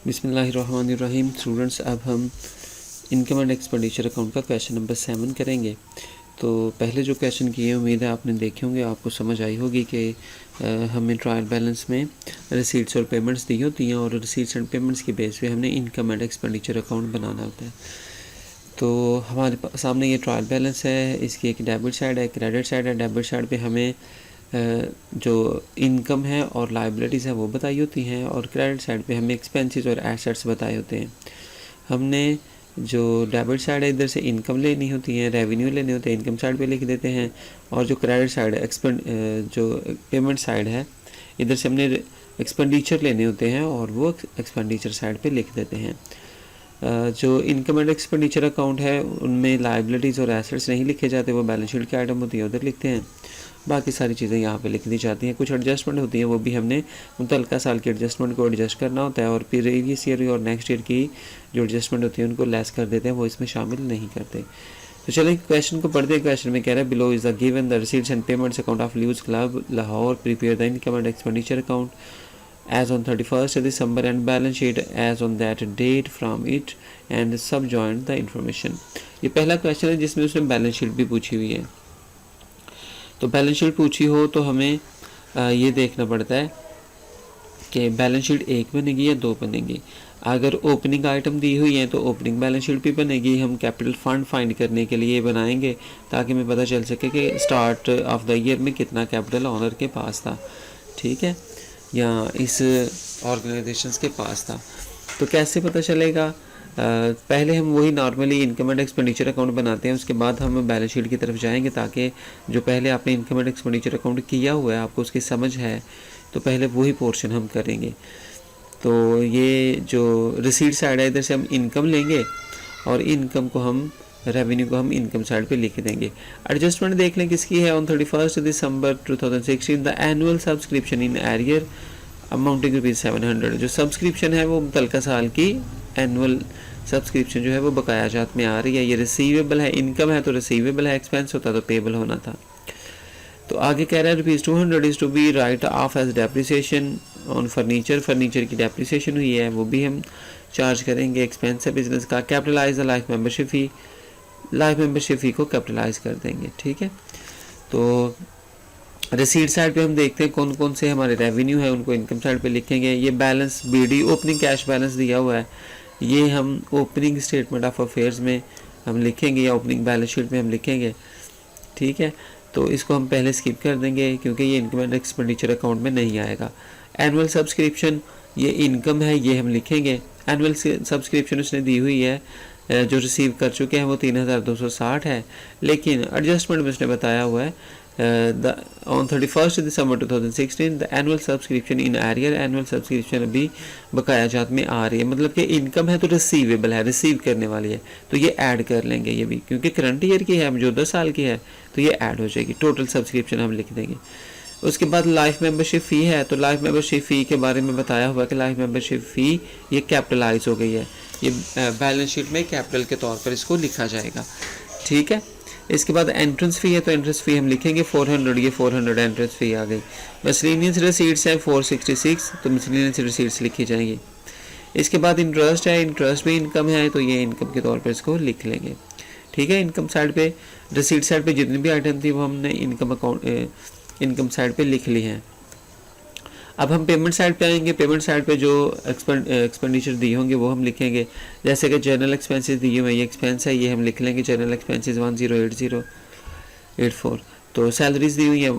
बिस्मिल्लाहिर्रहमानिर्रहीम। स्टूडेंट्स, अब हम इनकम एंड एक्सपेंडिचर अकाउंट का क्वेश्चन नंबर 7 करेंगे। तो पहले जो क्वेश्चन किए उम्मीद है आपने देखे होंगे, आपको समझ आई होगी कि हमें ट्रायल बैलेंस में रिसीट्स और पेमेंट्स दी होती हैं और रिसीट्स एंड पेमेंट्स की बेस पे हमने इनकम एंड एक्सपेंडिचर अकाउंट बनाना होता है। तो हमारे सामने ये ट्रायल बैलेंस है, इसकी एक डेबिट साइड है, क्रेडिट साइड है। डेबिट साइड पे हमें जो इनकम है और लाइबिलिटीज़ है वो बताई होती हैं, और क्रेडिट साइड पे हमें एक्सपेंसेस और एसेट्स बताए होते हैं। हमने जो डेबिट साइड है इधर से इनकम लेनी होती है, रेवेन्यू लेने होते हैं, इनकम साइड पे लिख देते हैं। और जो क्रेडिट साइड है, जो पेमेंट साइड है, इधर से हमने एक्सपेंडिचर लेने होते हैं और वो एक्सपेंडिचर साइड पे लिख देते हैं। जो इनकम एंड एक्सपेंडिचर अकाउंट है उनमें लाइबिलिटीज़ और एसेट्स नहीं लिखे जाते, वो बैलेंस शीट के आइटम होती है उधर लिखते हैं। बाकी सारी चीज़ें यहाँ पे लिख दी जाती हैं। कुछ एडजस्टमेंट होती हैं, वो भी हमने मुतल्लिका साल की एडजस्टमेंट को एडजस्ट करना होता है, और प्रीवियस ईयर और नेक्स्ट ईयर की जो एडजस्टमेंट होती है उनको लेस कर देते हैं, वो इसमें शामिल नहीं करते। तो चलिए क्वेश्चन को पढ़ते हैं। क्वेश्चन में कह रहा है, below is the given the receipts and payments account of ल्यूज club Lahore, prepare the income and expenditure account as on 31st December and balance sheet as on that date from it and subjoin the information। ये पहला question है जिसमें उसने balance sheet भी पूछी हुई है। तो बैलेंस शीट पूछी हो तो हमें ये देखना पड़ता है कि बैलेंस शीट एक बनेगी या दो बनेगी। अगर ओपनिंग आइटम दी हुई है तो ओपनिंग बैलेंस शीट भी बनेगी। हम कैपिटल फंड फाइंड करने के लिए बनाएंगे ताकि हमें पता चल सके कि स्टार्ट ऑफ द ईयर में कितना कैपिटल ऑनर के पास था, ठीक है, या इस ऑर्गेनाइजेशंस के पास था। तो कैसे पता चलेगा? पहले हम वही normally income and expenditure account बनाते हैं, उसके बाद हम बैलेंस शीट की तरफ जाएंगे ताकि जो पहले आपने इनकम एंड एक्सपेंडिचर अकाउंट किया हुआ है आपको उसकी समझ है, तो पहले वही पोर्शन हम करेंगे। तो ये जो रिसीट साइड है इधर से हम इनकम लेंगे और इनकम को हम रेवेन्यू को हम इनकम साइड पे लिख देंगे। एडजस्टमेंट देख लें किसकी है। On 31st December 2016 the annual subscription in arrear amounting ₹700। जो सब्सक्रिप्शन है वो मुतल्लिका साल की एनुअल सब्सक्रिप्शन जो है वो बकाया जात में आ रही है। ये रिसीवेबल है, इनकम है तो रिसीवेबल है, एक्सपेंस होता तो पेबल होना था। तो आगे कह रहा है ₹200 is to be write off as depreciation on furniture. Furniture की डेप्रिसिएशन हुई है वो भी हम चार्ज करेंगे। एक्सपेंस है बिजनेस का। Capitalise the life membership fee, life membership fee को कैपिटलाइज कर देंगे, ठीक है। तो रिसीट साइड पे हम देखते हैं कौन कौन से हमारे रेवेन्यू है उनको इनकम साइड पे लिखेंगे। ये balance BD opening cash balance दिया हुआ है, ये हम ओपनिंग स्टेटमेंट ऑफ अफेयर्स में हम लिखेंगे या ओपनिंग बैलेंस शीट में हम लिखेंगे, ठीक है। तो इसको हम पहले स्किप कर देंगे क्योंकि ये इनकम एंड एक्सपेंडिचर अकाउंट में नहीं आएगा। एनुअल सब्सक्रिप्शन ये इनकम है, ये हम लिखेंगे। एनुअल सब्सक्रिप्शन उसने दी हुई है, जो रिसीव कर चुके हैं वो 3260 है, लेकिन एडजस्टमेंट में उसने बताया हुआ है on 31st December 2016 the annual subscription in arrear. Annual subscription अभी बकाया जात में आ रही है, मतलब कि इनकम है तो रिसीवेबल है, रिसीव करने वाली है, तो ये ऐड कर लेंगे ये भी, क्योंकि करंट ईयर की है, जो 10 साल की है तो ये ऐड हो जाएगी। टोटल सब्सक्रिप्शन हम लिख देंगे। उसके बाद लाइफ मेंबरशिप फ़ी है, तो लाइफ मेंबरशिप फ़ी के बारे में बताया हुआ कि लाइफ मेंबरशिप फ़ी ये कैपिटलाइज हो गई है, ये बैलेंस शीट में कैपिटल के तौर पर इसको लिखा जाएगा, ठीक है। इसके बाद एंट्रेंस फ़ी है, तो एंट्रेंस फ़ी हम लिखेंगे 400, ये 400 एंट्रेंस फ़ी आ गई। मिसलेनियस रिसीट्स है 466, तो मिसलेनियस रिसीट्स लिखी जाएंगी। इसके बाद इंटरेस्ट है, इंटरेस्ट भी इनकम है तो ये इनकम के तौर पर इसको लिख लेंगे, ठीक है। इनकम साइड पे, रिसीट साइड पे जितनी भी आइटम थी वो हमने इनकम साइड पे लिख ली हैं। अब हम पेमेंट साइड पे आएंगे। पेमेंट साइड पे जो एक्सपेंडिचर दिए होंगे वो हम लिखेंगे। जैसे कि जनरल एक्सपेंसेस दिए हुए, ये एक्सपेंस है, ये हम लिख लेंगे जनरल एक्सपेंसेस 108084। तो सैलरीज दी हुई है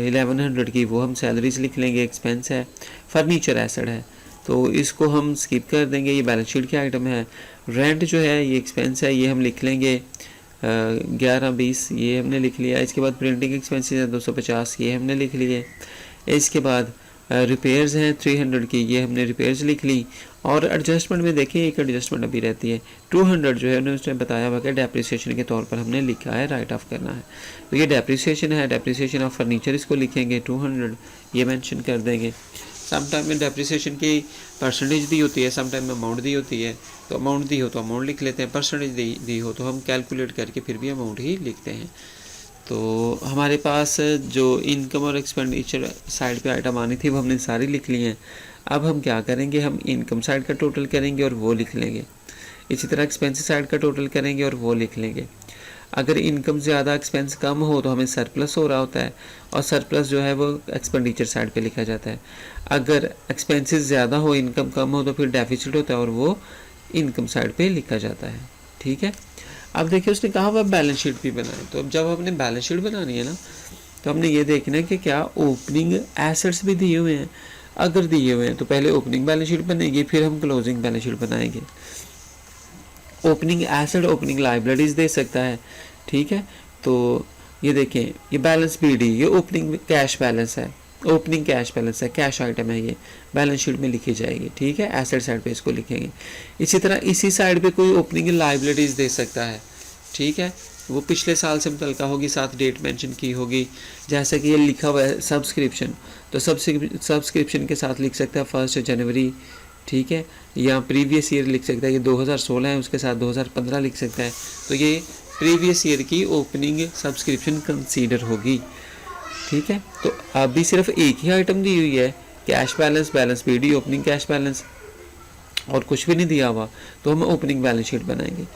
1100 की, वो हम सैलरीज लिख लेंगे, एक्सपेंस है। फर्नीचर एसेट है तो इसको हम स्किप कर देंगे, ये बैलेंस शीट के आइटम है। रेंट जो है ये एक्सपेंस है, ये हम लिख लेंगे 1120, ये हमने लिख लिया। इसके बाद प्रिंटिंग एक्सपेंसेस है 250, ये हमने लिख लिए। इसके बाद रिपेयर्स हैं 300 की, ये हमने रिपेयर्स लिख ली। और एडजस्टमेंट में देखिए एक एडजस्टमेंट अभी रहती है 200 जो है उसने बताया हुआ कि डेप्रिसिएशन के तौर पर हमने लिखा है, राइट ऑफ करना है, तो ये डेप्रिसिएशन है। डेप्रिसिएशन ऑफ फर्नीचर इसको लिखेंगे 200, ये मेंशन कर देंगे। समटाइम में डेप्रिसिएशन की परसेंटेज दी होती है, समटाइम में अमाउंट दी होती है, तो अमाउंट दी हो तो अमाउंट लिख लेते हैं, परसेंटेज दी हो तो हम कैलकुलेट करके फिर भी अमाउंट ही लिखते हैं। तो हमारे पास जो इनकम और एक्सपेंडिचर साइड पे आइटम आनी थी वो हमने सारी लिख ली हैं। अब हम क्या करेंगे, हम इनकम साइड का टोटल करेंगे और वो लिख लेंगे। इसी तरह एक्सपेंस साइड का टोटल करेंगे और वो लिख लेंगे। अगर इनकम ज़्यादा एक्सपेंस कम हो तो हमें सरप्लस हो रहा होता है, और सरप्लस जो है वो एक्सपेंडिचर साइड पे लिखा जाता है। अगर एक्सपेंसेस ज़्यादा हो, इनकम कम हो, तो फिर डेफिसिट होता है और वो इनकम साइड पे लिखा जाता है। ठीक है। अब देखिए उसने कहा वह बैलेंस शीट भी बनाए। तो अब जब हमने बैलेंस शीट बनानी है ना, तो हमने ये देखना है कि क्या ओपनिंग एसेट्स भी दिए हुए हैं। अगर दिए हुए हैं तो पहले ओपनिंग बैलेंस शीट बनेगी, फिर हम क्लोजिंग बैलेंस शीट बनाएंगे। ओपनिंग एसेट ओपनिंग लाइबिलिटीज़ दे सकता है। ठीक है। तो ये देखें, ये बैलेंस BD, ये ओपनिंग कैश बैलेंस है, ओपनिंग कैश बैलेंस है, कैश आइटम है, ये बैलेंस शीट में लिखी जाएगी। ठीक है। एसेट साइड पे इसको लिखेंगे। इसी तरह इसी साइड पे कोई ओपनिंग लाइबिलिटीज़ दे सकता है। ठीक है। वो पिछले साल से मुतल्लिका होगी, साथ डेट मेंशन की होगी। जैसे कि ये लिखा हुआ है सब्सक्रिप्शन, तो सब्सक्रिप्शन के साथ लिख सकता है 1 जनवरी। ठीक है। या प्रीवियस ईयर लिख सकता है, ये 2016 है, उसके साथ 2015 लिख सकता है। तो ये प्रीवियस ईयर की ओपनिंग सब्सक्रिप्शन कंसीडर होगी। ठीक है। तो अभी सिर्फ एक ही आइटम दी हुई है, cash balance, balance BD, opening cash balance, और कुछ भी नहीं दिया हुआ, तो हम ओपनिंग बैलेंस शीट बनाएंगे।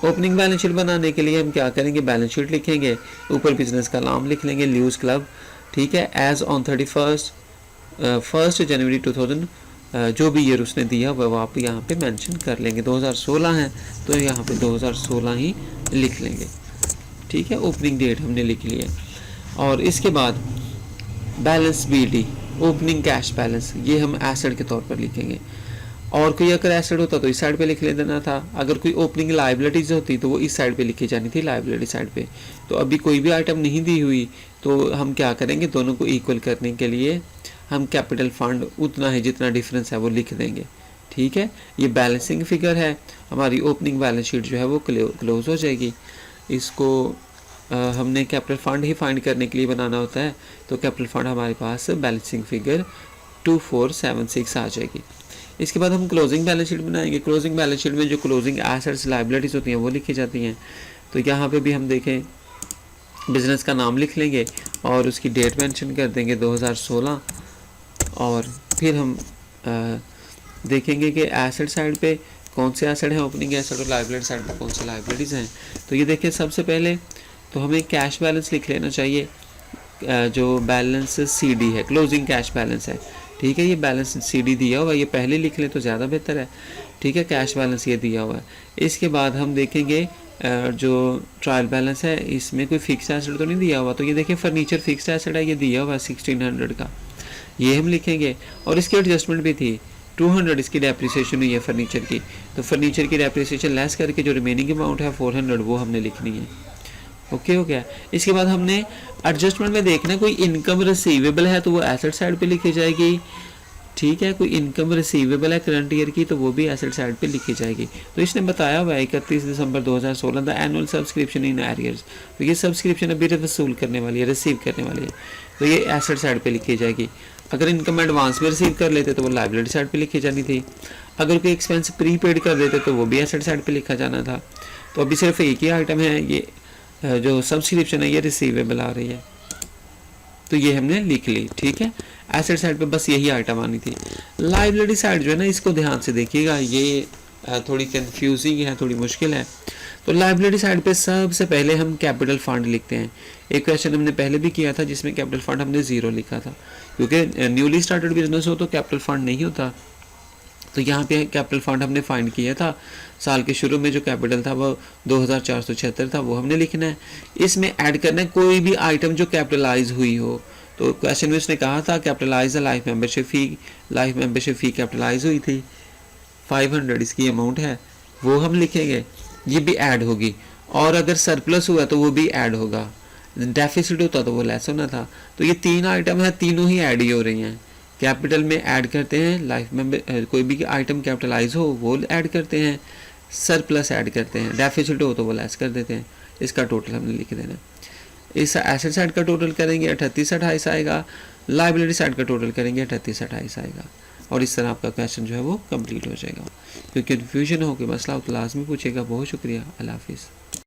ओपनिंग बैलेंस शीट बनाने के लिए हम क्या करेंगे, बैलेंस शीट लिखेंगे, ऊपर बिजनेस का नाम लिख लेंगे, ल्यूज क्लब। ठीक है। एज ऑन 1 जनवरी 2000, जो भी ईयर उसने दिया वह आप यहाँ पे मेंशन कर लेंगे। 2016 है तो यहाँ पे 2016 ही लिख लेंगे। ठीक है। ओपनिंग डेट हमने लिख ली है। और इसके बाद balance BD, opening cash balance, ये हम एसेट के तौर पर लिखेंगे। और कोई अगर एसेट होता तो इस साइड पे लिख ले देना था। अगर कोई ओपनिंग लाइबिलिटीज होती तो वो इस साइड पे लिखी जानी थी, लाइबिलिटी साइड पे। तो अभी कोई भी आइटम नहीं दी हुई, तो हम क्या करेंगे, दोनों को इक्वल करने के लिए हम कैपिटल फंड उतना है जितना डिफरेंस है वो लिख देंगे। ठीक है। ये बैलेंसिंग फिगर है, हमारी ओपनिंग बैलेंस शीट जो है वो क्लोज हो जाएगी। इसको हमने कैपिटल फंड ही फाइंड करने के लिए बनाना होता है, तो कैपिटल फंड हमारे पास बैलेंसिंग फिगर 2476 आ जाएगी। इसके बाद हम क्लोजिंग बैलेंस शीट बनाएंगे। क्लोजिंग बैलेंस शीट में जो क्लोजिंग एसेट्स लाइबिलिटीज़ होती हैं वो लिखी जाती हैं। तो यहाँ पे भी हम देखें, बिजनेस का नाम लिख लेंगे और उसकी डेट मेंशन कर देंगे 2016, और फिर हम देखेंगे कि एसेट साइड पे कौन से एसेट हैं, ओपनिंग एसेट, और लाइबिलिटी साइड पे कौन से लाइबिलिटीज़ हैं। तो ये देखिए, सबसे पहले तो हमें कैश बैलेंस लिख लेना चाहिए, जो बैलेंस CD है, क्लोजिंग कैश बैलेंस है। ठीक है। ये बैलेंस CD दिया हुआ है, ये पहले लिख लें तो ज़्यादा बेहतर है। ठीक है। कैश बैलेंस ये दिया हुआ है। इसके बाद हम देखेंगे जो ट्रायल बैलेंस है, इसमें कोई फिक्स एसेट तो नहीं दिया हुआ। तो ये देखिए, फर्नीचर फिक्स एसेट है, ये दिया हुआ है 1600 का, ये हम लिखेंगे। और इसकी एडजस्टमेंट भी थी, 200 इसकी डेप्रिसिएशन हुई है फर्नीचर की। तो फर्नीचर की डेप्रिसिएशन लेस करके जो रिमेनिंग अमाउंट है 400, वो हमने लिखनी है। ओके हो गया। इसके बाद हमने एडजस्टमेंट में देखना है, कोई इनकम रिसीवेबल है तो वो एसेट साइड पे लिखी जाएगी। ठीक है। कोई इनकम रिसीवेबल है करंट ईयर की, तो वो भी एसेट साइड पे लिखी जाएगी। तो इसने बताया हुआ है 31 दिसंबर 2016 the annual subscription in arrears, तो ये सब्सक्रिप्शन अभी वसूल करने वाली है, रिसीव करने वाली है, तो ये एसेट साइड पे लिखी जाएगी। अगर इनकम एडवांस में रिसीव कर लेते तो वो लाइबिलिटी साइड पे लिखी जानी थी। अगर कोई एक्सपेंस प्री पेड कर देते तो वो भी एसेट साइड पे लिखा जाना था। तो अभी सिर्फ एक ही आइटम है, ये जो सब्सक्रिप्शन है ये रिसीवेबल आ रही है, तो ये हमने लिख ली। ठीक है। एसेट साइड पे बस यही आइटम आनी थी। लाइबिलिटी साइड जो है ना, इसको ध्यान से देखिएगा, ये थोड़ी कंफ्यूजिंग है, थोड़ी मुश्किल है। तो लाइबिलिटी साइड पे सबसे पहले हम कैपिटल फंड लिखते हैं। एक क्वेश्चन हमने पहले भी किया था जिसमें कैपिटल फंड हमने 0 लिखा था, क्योंकि न्यूली स्टार्टेड बिजनेस हो तो कैपिटल फंड नहीं होता। तो यहाँ पे कैपिटल फंड हमने फाइंड किया था, साल के शुरू में जो कैपिटल था वो 2476 था, वो हमने लिखना है। इसमें ऐड करना है कोई भी आइटम जो कैपिटलाइज हुई हो। तो क्वेश्चन में उसने कहा था capitalise the life membership fee capitalise हुई थी 500, इसकी अमाउंट है, वो हम लिखेंगे, ये भी ऐड होगी। और अगर सरप्लस हुआ तो वो भी ऐड होगा, डेफिसिट होता तो वो लेस होना था। तो ये 3 आइटम है, तीनों ही ऐड ही हो रही हैं। कैपिटल में ऐड करते हैं, लाइफ में कोई भी आइटम कैपिटलाइज हो वो ऐड करते हैं, सरप्लस ऐड करते हैं, डेफिसिट हो तो वो लेस कर देते हैं। इसका टोटल हमने लिख देना। इस एसेट साइड का टोटल करेंगे 3828 आएगा, लाइबिलिटी साइड का टोटल करेंगे 3828 आएगा, और इस तरह आपका क्वेश्चन जो है वो कंप्लीट हो जाएगा। क्योंकि कन्फ्यूजन हो, कोई मसला हो तो लाजमी पूछेगा। बहुत शुक्रिया। अल्लाह हाफिज़।